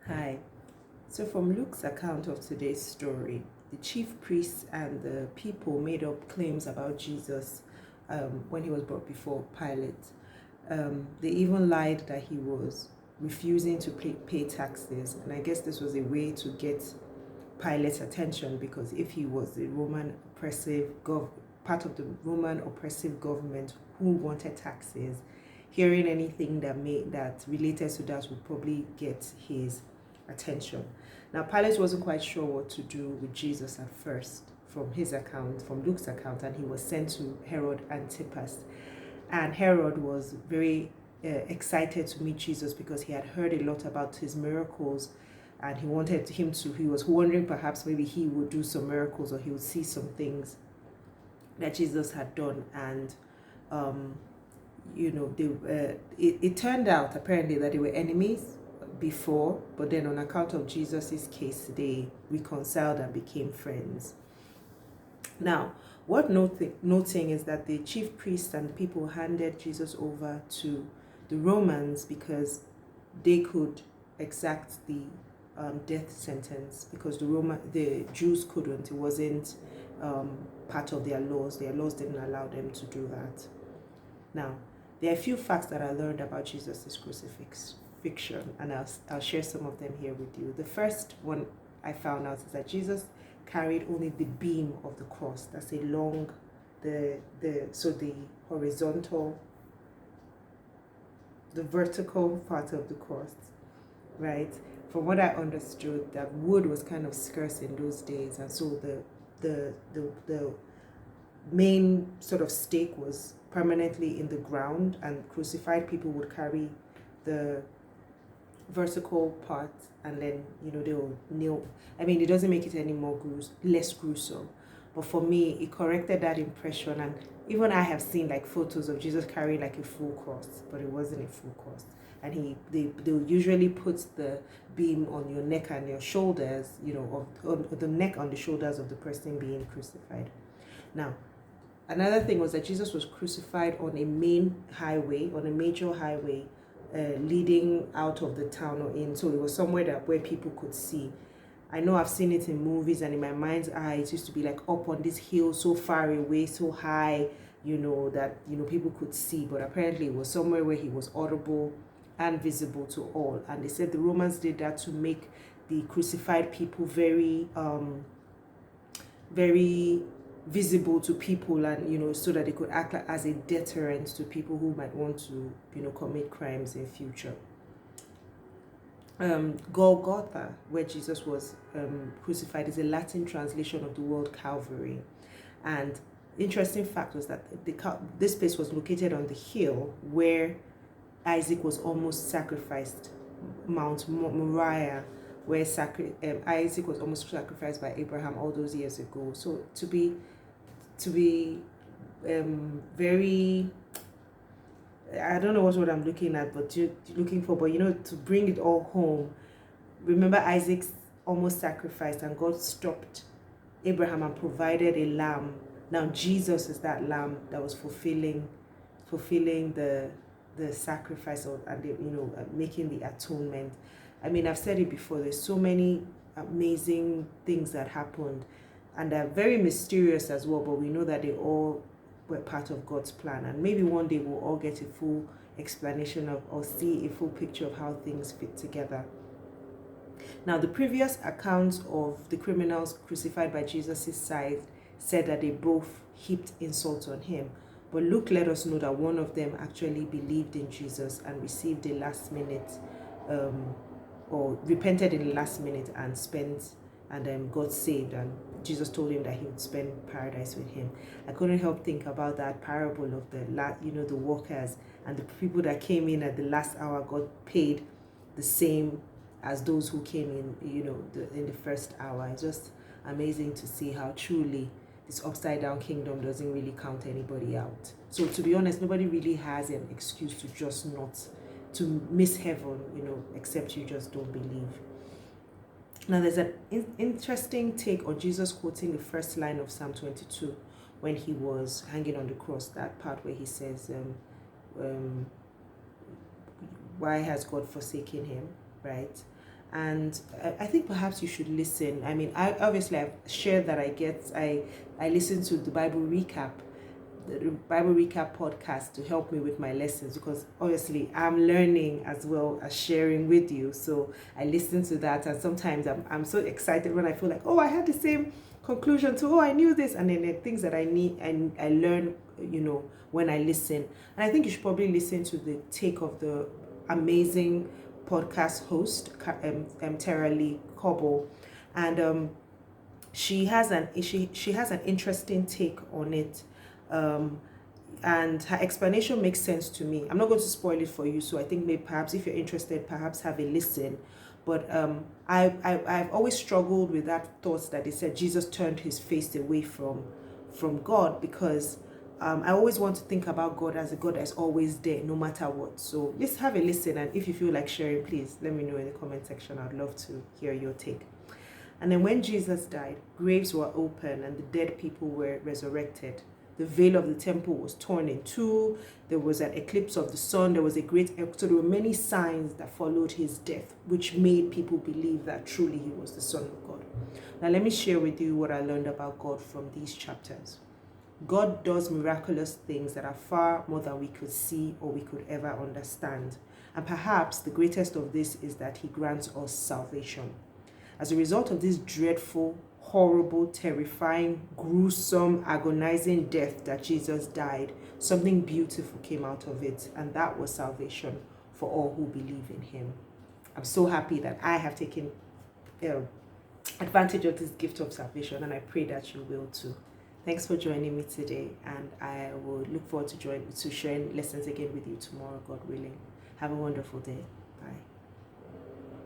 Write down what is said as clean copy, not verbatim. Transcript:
Hi. So, from Luke's account of today's story, the chief priests and the people made up claims about Jesus when he was brought before Pilate. They even lied that he was refusing to pay taxes, and I guess this was a way to get Pilate's attention, because if he was the Roman part of the Roman oppressive government who wanted taxes, hearing anything that related to that would probably get his attention. Now Pilate wasn't quite sure what to do with Jesus at first, from Luke's account, and he was sent to Herod Antipas. And Herod was very excited to meet Jesus because he had heard a lot about his miracles, and he was wondering perhaps maybe he would do some miracles or he would see some things that Jesus had done. And it turned out apparently that they were enemies before, but then on account of Jesus's case, they reconciled and became friends. Now, what noting is that the chief priests and the people handed Jesus over to the Romans because they could exact the death sentence, because the Jews couldn't. It wasn't part of their laws. Their laws didn't allow them to do that. Now, there are a few facts that I learned about Jesus' crucifixion, and I'll share some of them here with you. The first one I found out is that Jesus carried only the beam of the cross. That's a long, the horizontal, the vertical part of the cross, right? From what I understood, that wood was kind of scarce in those days, and so the main sort of stake was permanently in the ground, and crucified people would carry the vertical part, and then they will kneel. I mean, it doesn't make it any more less gruesome, but for me it corrected that impression. And even I have seen like photos of Jesus carrying like a full cross, but it wasn't a full cross. And they'll usually put the beam on your neck and your shoulders, of the neck on the shoulders of the person being crucified. Now, another thing was that Jesus was crucified on a major highway, leading out of the town or in. So it was somewhere where people could see. I know I've seen it in movies, and in my mind's eye, it used to be like up on this hill, so far away, so high, that people could see. But apparently, it was somewhere where he was audible and visible to all. And they said the Romans did that to make the crucified people very, very visible to people, and so that they could act as a deterrent to people who might want to commit crimes in future. Golgotha, where Jesus was crucified, is a Latin translation of the word Calvary. And interesting fact was that this place was located on the hill where Isaac was almost sacrificed, Mount Moriah, where Isaac was almost sacrificed by Abraham all those years ago. So to be very, I don't know what I'm looking at, but looking for, but to bring it all home. Remember, Isaac's almost sacrificed, and God stopped Abraham and provided a lamb. Now Jesus is that lamb that was fulfilling the sacrifice, and making the atonement. I mean, I've said it before, there's so many amazing things that happened, and they're very mysterious as well, but we know that they all were part of God's plan. And maybe one day we'll all get a full explanation of, or see a full picture of how things fit together. Now, the previous accounts of the criminals crucified by Jesus' side said that they both heaped insults on him. But Luke let us know that one of them actually believed in Jesus and received a last minute, or repented in the last minute and got saved, and Jesus told him that he would spend paradise with him. I couldn't help think about that parable of the workers and the people that came in at the last hour got paid the same as those who came in, in the first hour. It's just amazing to see how truly this upside down kingdom doesn't really count anybody out. So to be honest, nobody really has an excuse to just not to miss heaven, except you just don't believe. Now, there's an interesting take on Jesus quoting the first line of Psalm 22 when he was hanging on the cross, that part where he says, why has God forsaken him, right? And I think perhaps you should listen. I mean, I've shared that I listen to the Bible recap podcast to help me with my lessons, because obviously I'm learning as well as sharing with you. So I listen to that, and sometimes I'm so excited when I feel like, oh, I had the same conclusion to, oh, I knew this, and then the things that I need and I learn, when I listen. And I think you should probably listen to the take of the amazing podcast host, Tara Lee Cobble, and she has an interesting take on it, and her explanation makes sense to me. I'm not going to spoil it for you, so I think maybe perhaps if you're interested, perhaps have a listen. But I've always struggled with that thought that they said Jesus turned his face away from God, because I always want to think about God as a God that's always there, no matter what. So let's have a listen, and if you feel like sharing, please let me know in the comment section. I'd love to hear your take. And then when Jesus died, graves were open and the dead people were resurrected. The veil of the temple was torn in two. There was an eclipse of the sun. There was a great earthquake. So there were many signs that followed his death, which made people believe that truly he was the Son of God. Now let me share with you what I learned about God from these chapters. God does miraculous things that are far more than we could see or we could ever understand. And perhaps the greatest of this is that he grants us salvation. As a result of this dreadful, horrible, terrifying, gruesome, agonizing death that Jesus died, something beautiful came out of it, and that was salvation for all who believe in him. I'm so happy that I have taken advantage of this gift of salvation, and I pray that you will too. Thanks for joining me today, and I will look forward to sharing lessons again with you tomorrow, God willing. Have a wonderful day.